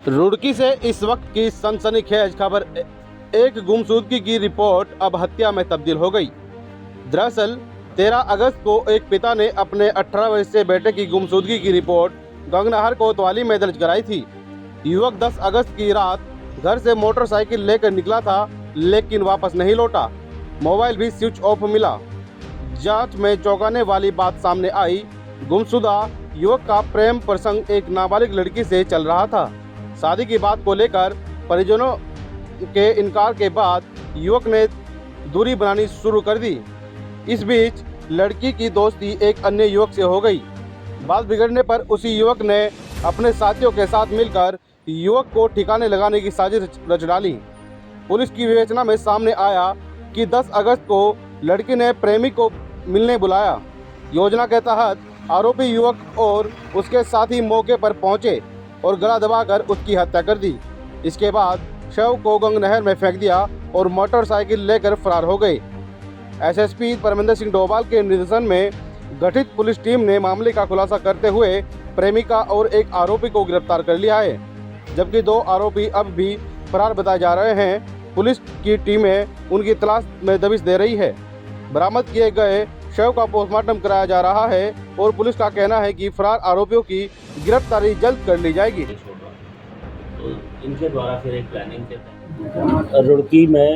रुड़की से इस वक्त की सनसनीखेज खबर एक गुमशुदगी की रिपोर्ट अब हत्या में तब्दील हो गई। दरअसल 13 अगस्त को एक पिता ने अपने 18 वर्षीय बेटे की गुमशुदगी की रिपोर्ट गंगनहर कोतवाली में दर्ज कराई थी। युवक 10 अगस्त की रात घर से मोटरसाइकिल लेकर निकला था, लेकिन वापस नहीं लौटा। मोबाइल भी स्विच ऑफ मिला। जांच में चौंकाने वाली बात सामने आई। गुमशुदा युवक का प्रेम प्रसंग एक नाबालिग लड़की से चल रहा था। शादी की बात को लेकर परिजनों के इनकार के बाद युवक ने दूरी बनानी शुरू कर दी। इस बीच लड़की की दोस्ती एक अन्य युवक से हो गई। बात बिगड़ने पर उसी युवक ने अपने साथियों के साथ मिलकर युवक को ठिकाने लगाने की साजिश रच डाली। पुलिस की विवेचना में सामने आया कि 10 अगस्त को लड़की ने प्रेमी को मिलने बुलाया। योजना के तहत आरोपी युवक और उसके साथी मौके पर पहुंचे और गला दबाकर उसकी हत्या कर दी। इसके बाद शव को गंगनहर में फेंक दिया और मोटरसाइकिल लेकर फरार हो गए। एसएसपी परमिंदर सिंह डोभाल के निर्देशन में गठित पुलिस टीम ने मामले का खुलासा करते हुए प्रेमिका और एक आरोपी को गिरफ्तार कर लिया है, जबकि 2 आरोपी अब भी फरार बताए जा रहे हैं। पुलिस की टीमें उनकी तलाश में दबिश दे रही है। बरामद किए गए शव का पोस्टमार्टम कराया जा रहा है और पुलिस का कहना है कि फरार आरोपियों की गिरफ्तारी जल्द कर ली जाएगी। तो इनके द्वारा फिर एक प्लानिंग के तहत रुड़की में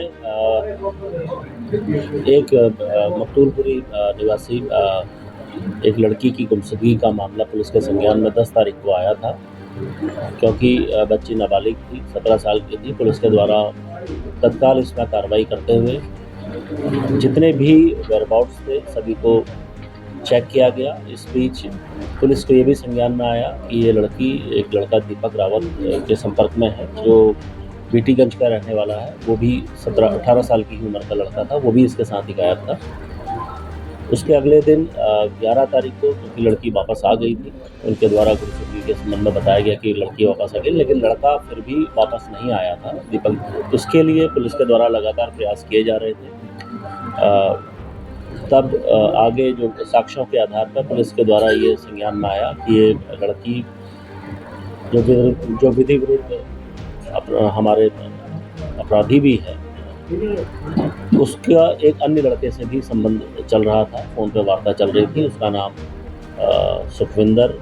एक मकतूलपुरी निवासी एक लड़की की गुमशुदगी का मामला पुलिस के संज्ञान में 10 तारीख को आया था। क्योंकि बच्ची नाबालिग थी, 17 साल की थी, पुलिस के द्वारा तत्काल इसमें कार्रवाई करते हुए जितने भी वेयरअबाउट्स थे सभी को चेक किया गया। इस बीच पुलिस को ये भी संज्ञान में आया कि ये लड़की एक लड़का दीपक रावत के संपर्क में है, जो बीटीगंज का रहने वाला है। वो भी 17-18 साल की उम्र का लड़का था, वो भी इसके साथ ही गायब था। उसके अगले दिन 11 तारीख को क्योंकि लड़की वापस आ गई थी, उनके द्वारा गुमशुदगी के संबंध में बताया गया कि लड़की वापस आ गई, लेकिन लड़का फिर भी वापस नहीं आया था दीपक। उसके लिए पुलिस के द्वारा लगातार प्रयास किए जा रहे थे। तब आगे जो साक्ष्यों के आधार पर पुलिस के द्वारा ये संज्ञान में आया कि ये लड़की जो विधि विरुद्ध हमारे अपराधी भी है, उसका एक अन्य लड़के से भी संबंध चल रहा था, फ़ोन पे वार्ता चल रही थी। उसका नाम सुखविंदर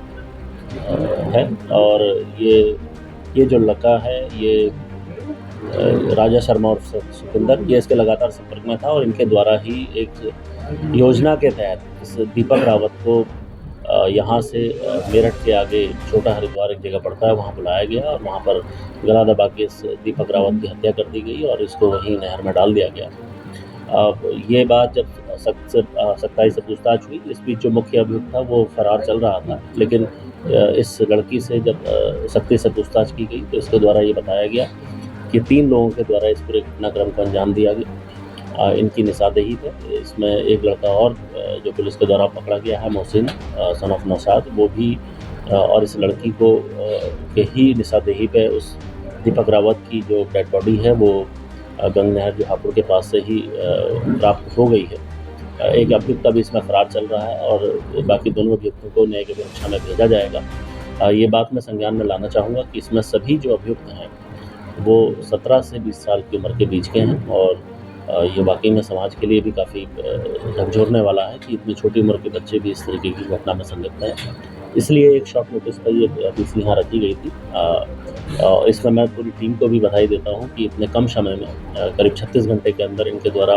है और ये जो लड़का है ये राजा शर्मा और सुखविंदर, ये इसके लगातार संपर्क में था और इनके द्वारा ही एक योजना के तहत इस दीपक रावत को यहाँ से मेरठ के आगे छोटा हरिद्वार एक जगह पड़ता है, वहाँ बुलाया गया और वहाँ पर गला दबा के इस दीपक रावत की हत्या कर दी गई और इसको वहीं नहर में डाल दिया गया। अब ये बात जब सख्ताई से पूछताछ हुई, इस बीच जो मुख्य अभियुक्त था वो फरार चल रहा था, लेकिन इस लड़की से जब सख्ती से पूछताछ की गई तो इसके द्वारा ये बताया गया कि 3 लोगों के द्वारा इस पूरे घटनाक्रम को अंजाम दिया गया। इनकी निशानदेही पे इसमें एक लड़का और जो पुलिस के द्वारा पकड़ा गया है, मोहसिन सन ऑफ नौशाद, वो भी और इस लड़की को के ही निशानदेही पे उस दीपक रावत की जो डेड बॉडी है वो गंगनहर जो हापुड़ के पास से ही प्राप्त हो गई है। एक अभियुक्त अभी इसमें फरार चल रहा है और बाकी दोनों अभियुक्तों को न्यायिक परीक्षा में भेजा जाएगा। ये बात मैं संज्ञान में लाना चाहूँगा कि इसमें सभी जो अभियुक्त हैं वो 17 से 20 साल की उम्र के बीच के हैं और ये वाकई में समाज के लिए भी काफ़ी झकझोरने वाला है कि इतनी छोटी उम्र के बच्चे भी इस तरीके की घटना में संलिप्त हैं। इसलिए एक शॉर्ट नोटिस पर ये पीसी यहाँ रखी गई थी। इसमें मैं पूरी टीम को भी बधाई देता हूँ कि इतने कम समय में करीब 36 घंटे के अंदर इनके द्वारा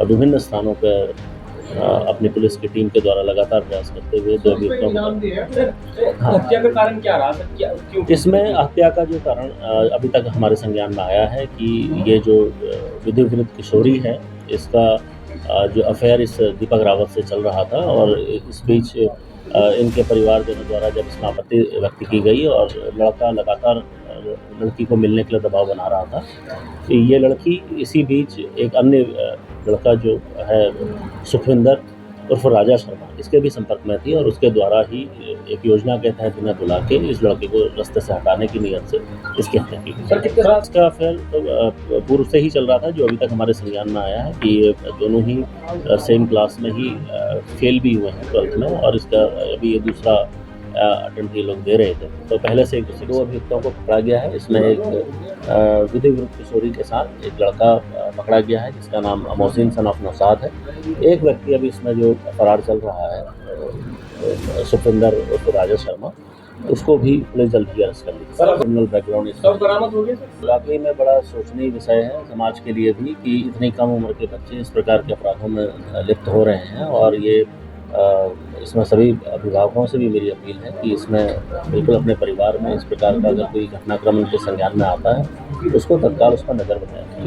विभिन्न स्थानों पर अपनी पुलिस की टीम के द्वारा लगातार प्रयास करते हुए 2 अभियुक्तों को हत्या का कारण क्या रहा सर? इसमें हत्या का जो कारण अभी तक हमारे संज्ञान में आया है कि ये जो विधि विरुद्ध किशोरी है, इसका जो अफेयर इस दीपक रावत से चल रहा था और इस बीच इनके परिवारजनों द्वारा जब इसमें आपत्ति व्यक्त की गई और लड़का लगातार लड़की को मिलने के लिए दबाव बना रहा था, तो ये लड़की इसी बीच एक अन्य लड़का जो है सुखविंदर उर्फ राजा शर्मा, इसके भी संपर्क में थी और उसके द्वारा ही एक योजना के तहत इन्हें बुला के इस लड़के को रास्ते से हटाने की नीयत से इसकी हत्या की। इसका अफेयर तो पूर्व से ही चल रहा था, जो अभी तक हमारे संज्ञान में आया है कि ये दोनों ही सेम क्लास में ही फेल भी हुए हैं 12th में और इसका अभी ये दूसरा अटेम्प्ट ये लोग दे रहे थे। तो पहले से एक दो अभियुक्तों को पकड़ा गया है। इसमें एक विधि विरुद्ध किशोरी के साथ एक लड़का पकड़ा गया है जिसका नाम मोहसिन सन ऑफ नौसाद है। एक व्यक्ति अभी इसमें जो फरार चल रहा है सुखविंदर उर्फ राजा शर्मा, उसको भी पुलिस जल्द ही अरेस्ट कर ली। क्रिमिनल बैकग्राउंड सब बरामद हो गए सर? वाकई में बड़ा सोचनीय विषय है समाज के लिए भी कि इतनी कम उम्र के बच्चे इस प्रकार के अपराधों में लिप्त हो रहे हैं। और ये इसमें सभी अभिभावकों से भी मेरी अपील है कि इसमें बिल्कुल अपने परिवार में इस प्रकार का अगर कोई घटनाक्रम उनके संज्ञान में आता है तो उसको तत्काल उस पर नज़र बनाएं।